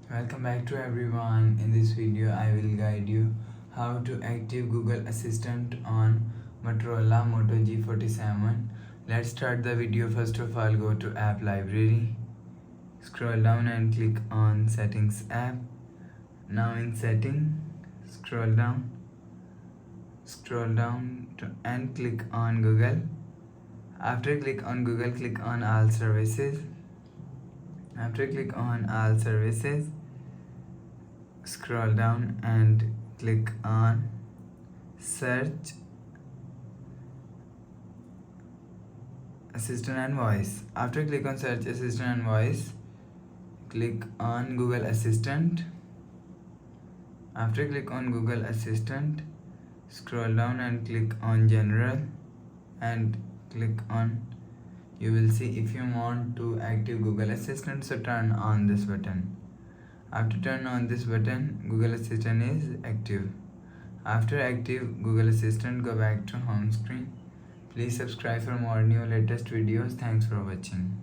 Welcome back to everyone. In this video I will guide you how to active Google Assistant on Motorola Moto G47. Let's start the video. First of all, go to app library, scroll down and click on settings app. Now in setting, scroll down and click on Google. After click on Google, click on all services. After click on all services, scroll down and click on search assistant and voice. After click on search assistant and voice, click on Google Assistant. After click on Google Assistant, scroll down and click on general and click on, you will see if you want to active Google Assistant, so turn on this button. After turn on this button, Google Assistant is active. After active Google Assistant, go back to home screen. Please subscribe for more new latest videos. Thanks for watching.